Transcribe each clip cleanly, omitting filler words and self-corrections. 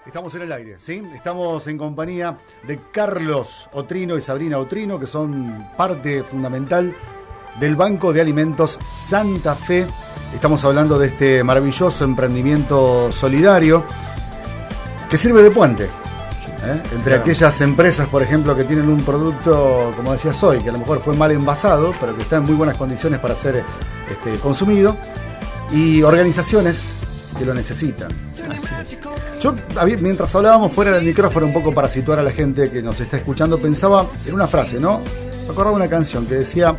Estamos en el aire, ¿sí? Estamos en compañía de Carlos Otrino y Sabrina Otrino, que son parte fundamental del Banco de Alimentos Santa Fe. Estamos hablando de este maravilloso emprendimiento solidario que sirve de puente entre aquellas empresas, por ejemplo, que tienen un producto, como decías hoy, que a lo mejor fue mal envasado, pero que está en muy buenas condiciones para ser consumido, y organizaciones que lo necesitan. Yo, mientras hablábamos fuera del micrófono, un poco para situar a la gente que nos está escuchando, pensaba en una frase, ¿no? Me acordaba una canción que decía: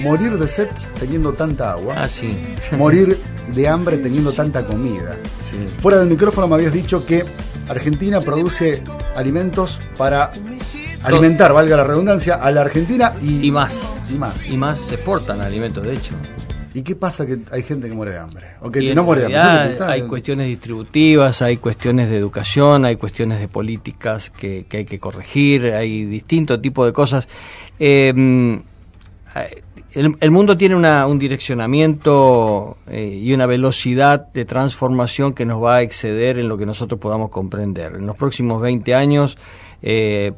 morir de sed teniendo tanta agua, morir de hambre teniendo tanta comida. Sí. Fuera del micrófono me habías dicho que Argentina produce alimentos para alimentar, valga la redundancia, a la Argentina y más. Y más se exportan alimentos, de hecho. ¿Y qué pasa? Que hay gente que muere de hambre. O que no muere de hambre. Hay cuestiones distributivas, hay cuestiones de educación, hay cuestiones de políticas que hay que corregir, hay distintos tipos de cosas. El mundo tiene un direccionamiento y una velocidad de transformación que nos va a exceder en lo que nosotros podamos comprender. En los próximos 20 años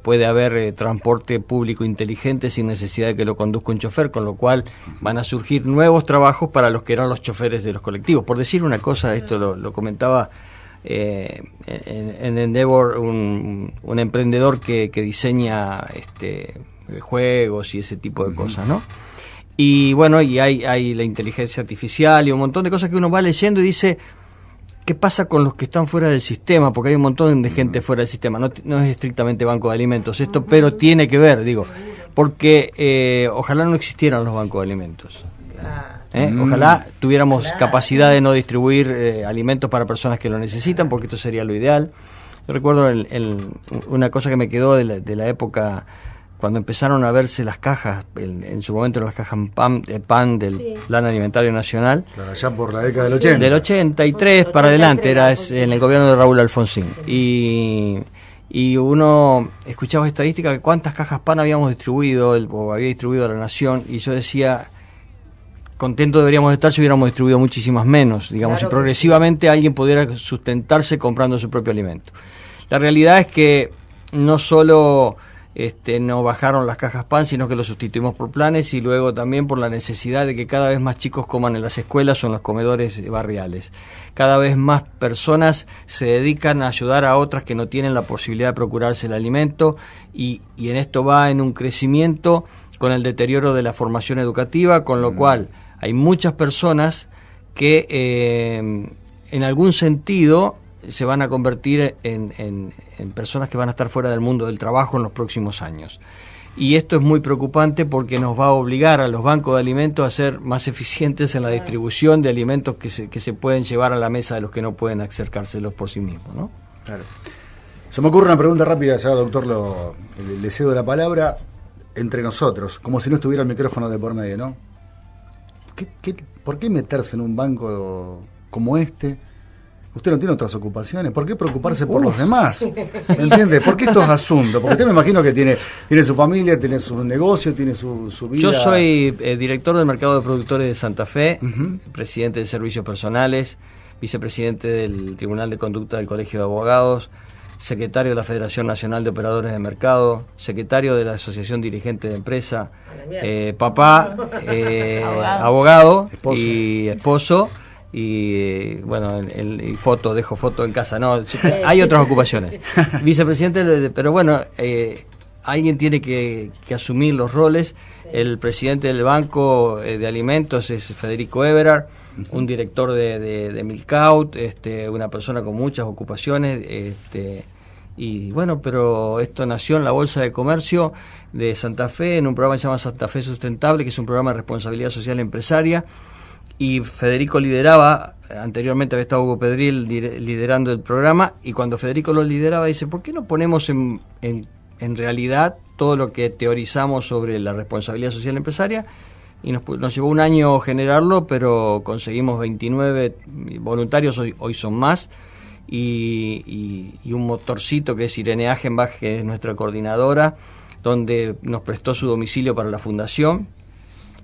puede haber transporte público inteligente sin necesidad de que lo conduzca un chofer, con lo cual van a surgir nuevos trabajos para los que eran los choferes de los colectivos. Por decir una cosa, esto lo comentaba en Endeavor un emprendedor que diseña juegos y ese tipo de cosas, ¿no? Y bueno, y hay la inteligencia artificial y un montón de cosas que uno va leyendo y dice: ¿qué pasa con los que están fuera del sistema? Porque hay un montón de gente fuera del sistema. No es estrictamente banco de alimentos esto, pero tiene que ver, porque ojalá no existieran los bancos de alimentos. Ojalá tuviéramos capacidad de no distribuir alimentos para personas que lo necesitan, porque esto sería lo ideal. Yo recuerdo una cosa que me quedó de la época cuando empezaron a verse las cajas, en su momento las cajas pan del Plan Alimentario Nacional. Claro, allá por la década del 80. Del 83 para adelante, era en el gobierno de Raúl Alfonsín. Y uno escuchaba estadísticas de cuántas cajas pan habíamos distribuido, o había distribuido a la nación, y yo decía: contento deberíamos estar si hubiéramos distribuido muchísimas menos, digamos, claro, y progresivamente alguien pudiera sustentarse comprando su propio alimento. La realidad es que no solo no bajaron las cajas pan, sino que lo sustituimos por planes, y luego también por la necesidad de que cada vez más chicos coman en las escuelas o en los comedores barriales. Cada vez más personas se dedican a ayudar a otras que no tienen la posibilidad de procurarse el alimento, y en esto va en un crecimiento con el deterioro de la formación educativa, con lo cual hay muchas personas que en algún sentido se van a convertir en personas que van a estar fuera del mundo del trabajo en los próximos años. Y esto es muy preocupante porque nos va a obligar a los bancos de alimentos a ser más eficientes en la distribución de alimentos que se pueden llevar a la mesa de los que no pueden acercárselos por sí mismos, ¿no? Claro. Se me ocurre una pregunta rápida, ya doctor le cedo la palabra, entre nosotros, como si no estuviera el micrófono de por medio, ¿no? ¿Por qué meterse en un banco como este? Usted no tiene otras ocupaciones. ¿Por qué preocuparse por los demás? ¿Me entiende? ¿Por qué estos asuntos? Porque usted me imagino que tiene su familia, tiene su negocio, tiene su vida. Yo soy director del mercado de productores de Santa Fe, presidente de servicios personales, vicepresidente del Tribunal de Conducta del Colegio de Abogados, secretario de la Federación Nacional de Operadores de Mercado, secretario de la Asociación Dirigente de Empresa, papá, abogado y esposo. Y bueno, dejo foto en casa, no, hay otras ocupaciones. Vicepresidente, pero bueno, alguien tiene que asumir los roles. El presidente del Banco de Alimentos es Federico Everard, un director de Milcaut, una persona con muchas ocupaciones, y bueno, pero esto nació en la Bolsa de Comercio de Santa Fe, en un programa que se llama Santa Fe Sustentable, que es un programa de responsabilidad social empresaria. Y Federico lideraba, anteriormente había estado Hugo Pedril liderando el programa, y cuando Federico lo lideraba dice: ¿por qué no ponemos en realidad todo lo que teorizamos sobre la responsabilidad social empresaria? Y nos llevó un año generarlo, pero conseguimos 29 voluntarios, hoy son más, y un motorcito que es Irene Agenbach, que es nuestra coordinadora, donde nos prestó su domicilio para la fundación.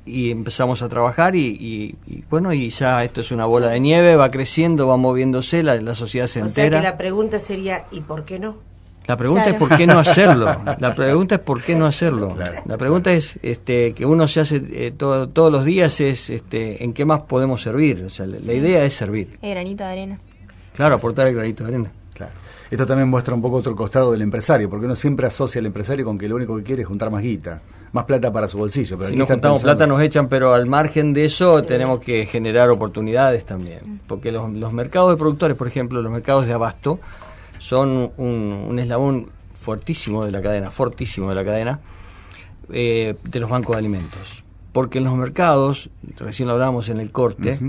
y empezamos a trabajar y bueno, y ya esto es una bola de nieve, va creciendo, va moviéndose, la sociedad se entera. O sea que la pregunta sería, ¿y por qué no? La pregunta es por qué no hacerlo. La pregunta es por qué no hacerlo. Claro. La pregunta es que uno se hace todos los días es en qué más podemos servir. O sea, la idea es servir. El granito de arena. Claro, aportar el granito de arena. Claro. Esto también muestra un poco otro costado del empresario, porque uno siempre asocia al empresario con que lo único que quiere es juntar más guita, más plata para su bolsillo. Pero Si aquí no está juntamos pensando... plata nos echan, pero al margen de eso tenemos que generar oportunidades también. Porque los mercados de productores, por ejemplo, los mercados de abasto, son un eslabón fortísimo de la cadena, de los bancos de alimentos. Porque en los mercados, recién lo hablábamos en el corte,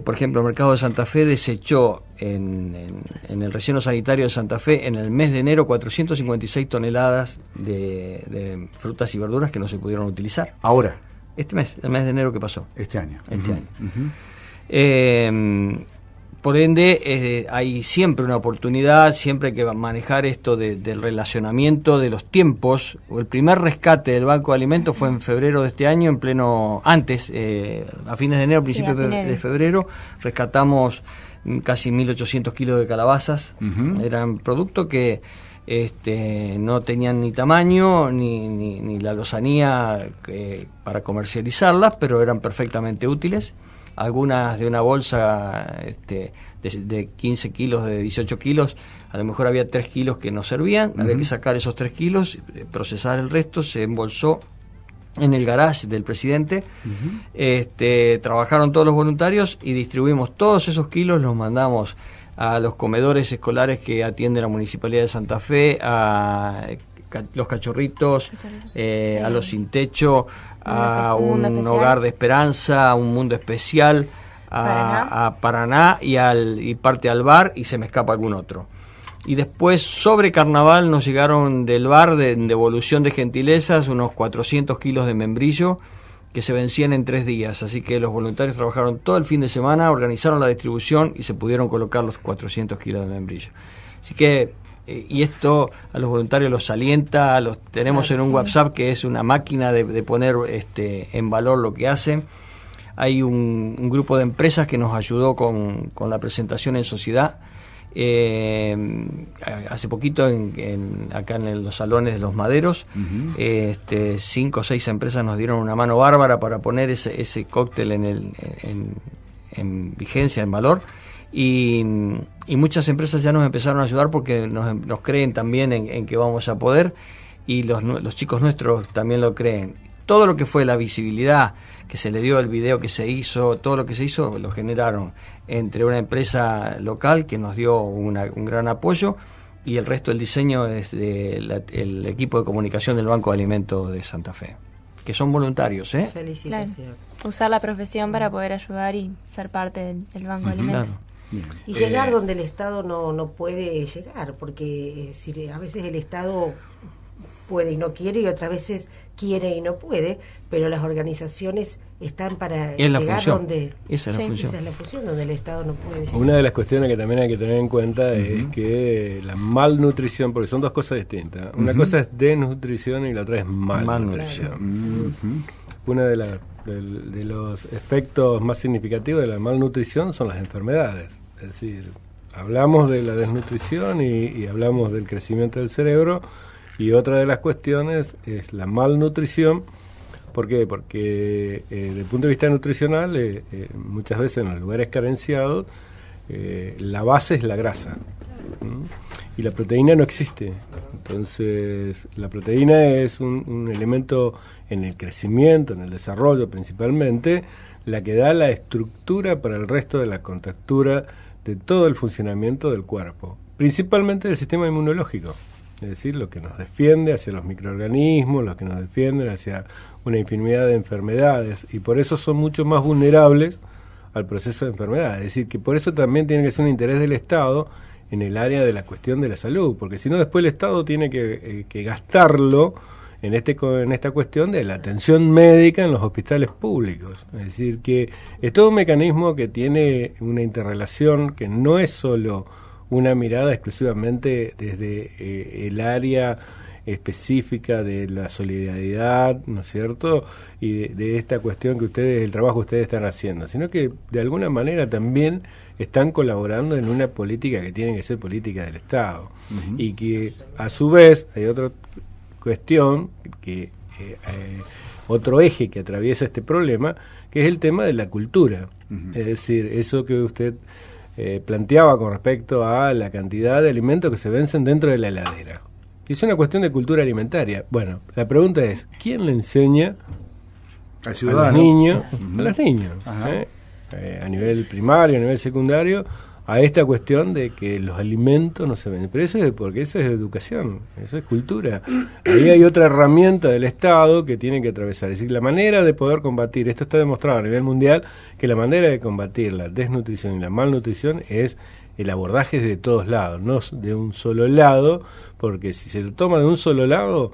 por ejemplo, el mercado de Santa Fe desechó en el relleno sanitario de Santa Fe en el mes de enero 456 toneladas de frutas y verduras que no se pudieron utilizar. Ahora. El mes de enero que pasó. Este año. Por ende, hay siempre una oportunidad, siempre hay que manejar esto del relacionamiento de los tiempos. El primer rescate del Banco de Alimentos fue en febrero de este año, a fines de enero, principios de febrero, rescatamos casi 1.800 kilos de calabazas. Eran productos que no tenían ni tamaño ni la lozanía para comercializarlas, pero eran perfectamente útiles. Algunas de una bolsa de 15 kilos, de 18 kilos, a lo mejor había 3 kilos que no servían, había que sacar esos 3 kilos, procesar el resto, se embolsó en el garage del presidente. Trabajaron todos los voluntarios y distribuimos todos esos kilos, los mandamos a los comedores escolares que atiende la Municipalidad de Santa Fe, a los cachorritos, a los sin techo, a un hogar de esperanza, a un mundo especial, a Paraná y parte al bar, y se me escapa algún otro. Y después, sobre Carnaval, nos llegaron del bar de devolución de gentilezas unos 400 kilos de membrillo que se vencían en 3 días. Así que los voluntarios trabajaron todo el fin de semana, organizaron la distribución y se pudieron colocar los 400 kilos de membrillo. Así que y esto a los voluntarios los alienta, los tenemos en un WhatsApp que es una máquina de poner en valor lo que hacen. Hay un grupo de empresas que nos ayudó con la presentación en sociedad. Hace poquito acá en los salones de los maderos, 5 o 6 empresas nos dieron una mano bárbara para poner ese cóctel en vigencia, en valor. Y muchas empresas ya nos empezaron a ayudar porque nos creen también en que vamos a poder, y los chicos nuestros también lo creen. Todo lo que fue la visibilidad que se le dio, el video que se hizo, todo lo que se hizo lo generaron entre una empresa local que nos dio un gran apoyo, y el resto del diseño es el equipo de comunicación del Banco de Alimentos de Santa Fe, que son voluntarios. Felicitaciones. Claro. Usar la profesión para poder ayudar y ser parte del Banco de Alimentos. Claro. Y llegar donde el Estado no puede llegar, porque a veces el Estado puede y no quiere, y otras veces quiere y no puede, pero las organizaciones están para llegar donde... Esa es la función. Esa es la función, donde el Estado no puede llegar. Una de las cuestiones que también hay que tener en cuenta es que la malnutrición, porque son dos cosas distintas. Una cosa es desnutrición y la otra es malnutrición. Una de los efectos más significativos de la malnutrición son las enfermedades. Es decir, hablamos de la desnutrición y hablamos del crecimiento del cerebro, y otra de las cuestiones es la malnutrición. ¿Por qué? Porque desde el punto de vista nutricional, muchas veces en los lugares carenciados, la base es la grasa. Y la proteína no existe. Entonces, la proteína es un elemento en el crecimiento, en el desarrollo principalmente, la que da la estructura para el resto de la contractura de todo el funcionamiento del cuerpo, principalmente del sistema inmunológico. Es decir, lo que nos defiende hacia los microorganismos, lo que nos defienden hacia una infinidad de enfermedades, y por eso son mucho más vulnerables al proceso de enfermedad. Es decir, que por eso también tiene que ser un interés del Estado en el área de la cuestión de la salud, porque si no después el Estado tiene que gastarlo en esta cuestión de la atención médica en los hospitales públicos. Es decir, que es todo un mecanismo que tiene una interrelación, que no es solo una mirada exclusivamente desde el área específica de la solidaridad, ¿no es cierto?, y de esta cuestión que ustedes, el trabajo que ustedes están haciendo, sino que de alguna manera también están colaborando en una política que tiene que ser política del Estado, y que a su vez hay otra cuestión, que otro eje que atraviesa este problema, que es el tema de la cultura. Es decir, eso que usted planteaba con respecto a la cantidad de alimentos que se vencen dentro de la heladera. Es una cuestión de cultura alimentaria. Bueno, la pregunta es, ¿quién le enseña al ciudadano, a los niños, a los niños, a nivel primario, a nivel secundario, a esta cuestión de que los alimentos no se venden? Pero eso es porque eso es educación, eso es cultura. Ahí hay otra herramienta del Estado que tiene que atravesar. Es decir, la manera de poder combatir, esto está demostrado a nivel mundial, que la manera de combatir la desnutrición y la malnutrición es el abordaje de todos lados, no de un solo lado, porque si se lo toma de un solo lado,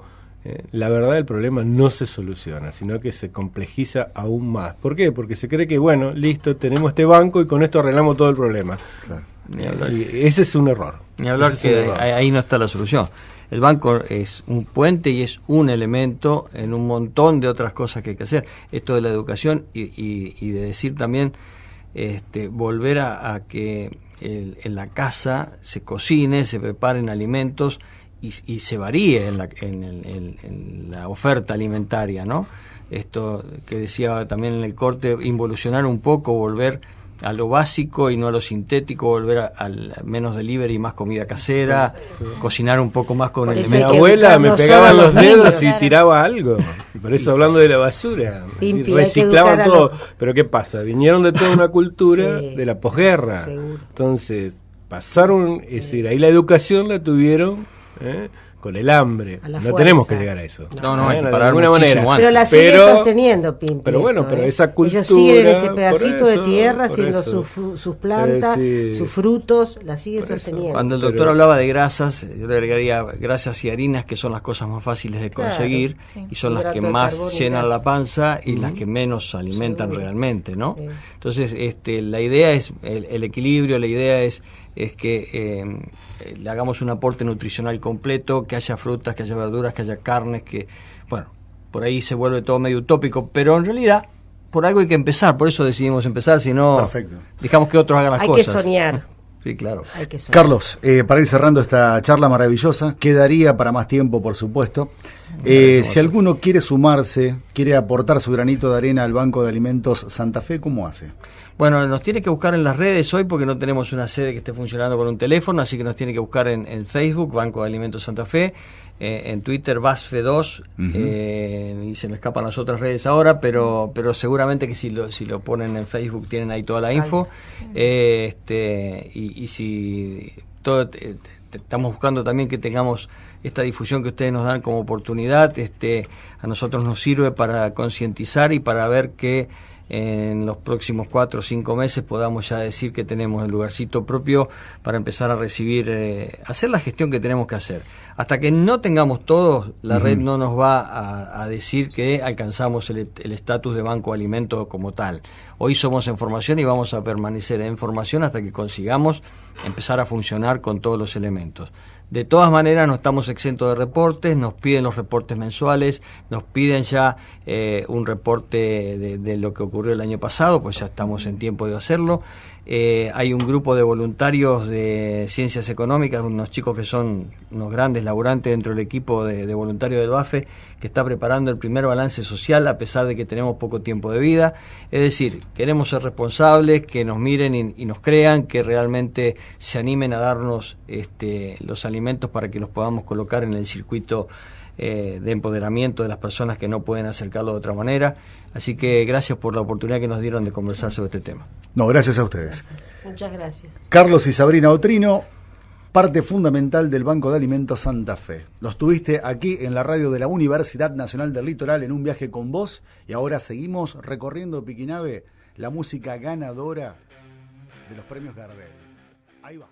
la verdad el problema no se soluciona, sino que se complejiza aún más. ¿Por qué? Porque se cree que, bueno, listo, tenemos este banco y con esto arreglamos todo el problema. Claro. Y ese es un error. Ni hablar que ahí no está la solución. El banco es un puente y es un elemento en un montón de otras cosas que hay que hacer. Esto de la educación y de decir también, volver a que en la casa se cocine, se preparen alimentos y se varíe en la oferta alimentaria, ¿no? Esto que decía también en el corte, involucionar un poco, volver a lo básico y no a lo sintético, volver al menos delivery y más comida casera, cocinar un poco más con mi abuela me pegaba los dedos y tiraba algo. Por eso hablando de la basura, reciclaban todo. Pero ¿qué pasa? Vinieron de toda una cultura de la posguerra. Seguro. Entonces, pasaron, es decir, ahí la educación la tuvieron con el hambre. No tenemos que llegar a eso. No, hay que parar de alguna manera. Pero la sigue sosteniendo, Pimpi. Pero bueno, pero esa cultura. Ellos siguen ese pedacito de tierra haciendo sus plantas, sus frutos, la sigue sosteniendo. Cuando el doctor hablaba de grasas, yo le agregaría grasas y harinas, que son las cosas más fáciles de conseguir, y son las que más llenan la panza y las que menos alimentan realmente, ¿no? Sí. Entonces, la idea es el equilibrio, la idea es que le hagamos un aporte nutricional completo, que haya frutas, que haya verduras, que haya carnes, que, bueno, por ahí se vuelve todo medio utópico, pero en realidad por algo hay que empezar, por eso decidimos empezar, si no dejamos que otros hagan las cosas. Hay que soñar. Sí, claro. Carlos, para ir cerrando esta charla maravillosa, quedaría para más tiempo, por supuesto. Si alguno quiere sumarse, quiere aportar su granito de arena al Banco de Alimentos Santa Fe, ¿cómo hace? Bueno, nos tiene que buscar en las redes hoy porque no tenemos una sede que esté funcionando con un teléfono, así que nos tiene que buscar en Facebook, Banco de Alimentos Santa Fe, en Twitter, BASFE2, y se me escapan las otras redes ahora, pero seguramente que si lo ponen en Facebook tienen ahí toda la info. Y si todo... estamos buscando también que tengamos esta difusión que ustedes nos dan como oportunidad, a nosotros nos sirve para concientizar y para ver que en los próximos 4 o 5 meses podamos ya decir que tenemos el lugarcito propio para empezar a recibir, hacer la gestión que tenemos que hacer. Hasta que no tengamos todos, la red no nos va a decir que alcanzamos el estatus de Banco de Alimentos como tal. Hoy somos en formación y vamos a permanecer en formación hasta que consigamos empezar a funcionar con todos los elementos. De todas maneras, no estamos exentos de reportes, nos piden los reportes mensuales, nos piden ya un reporte de lo que ocurrió el año pasado, pues ya estamos en tiempo de hacerlo. Hay un grupo de voluntarios de Ciencias Económicas, unos chicos que son unos grandes laburantes dentro del equipo de voluntarios del BAFE, que está preparando el primer balance social a pesar de que tenemos poco tiempo de vida. Es decir, queremos ser responsables, que nos miren y nos crean, que realmente se animen a darnos los alimentos para que los podamos colocar en el circuito de empoderamiento de las personas que no pueden acercarlo de otra manera. Así que gracias por la oportunidad que nos dieron de conversar sobre este tema. No, gracias a ustedes. Muchas gracias. Carlos y Sabrina Otrino, parte fundamental del Banco de Alimentos Santa Fe. Los tuviste aquí en la radio de la Universidad Nacional del Litoral en un viaje con vos, y ahora seguimos recorriendo Piquinave, la música ganadora de los premios Gardel. Ahí va.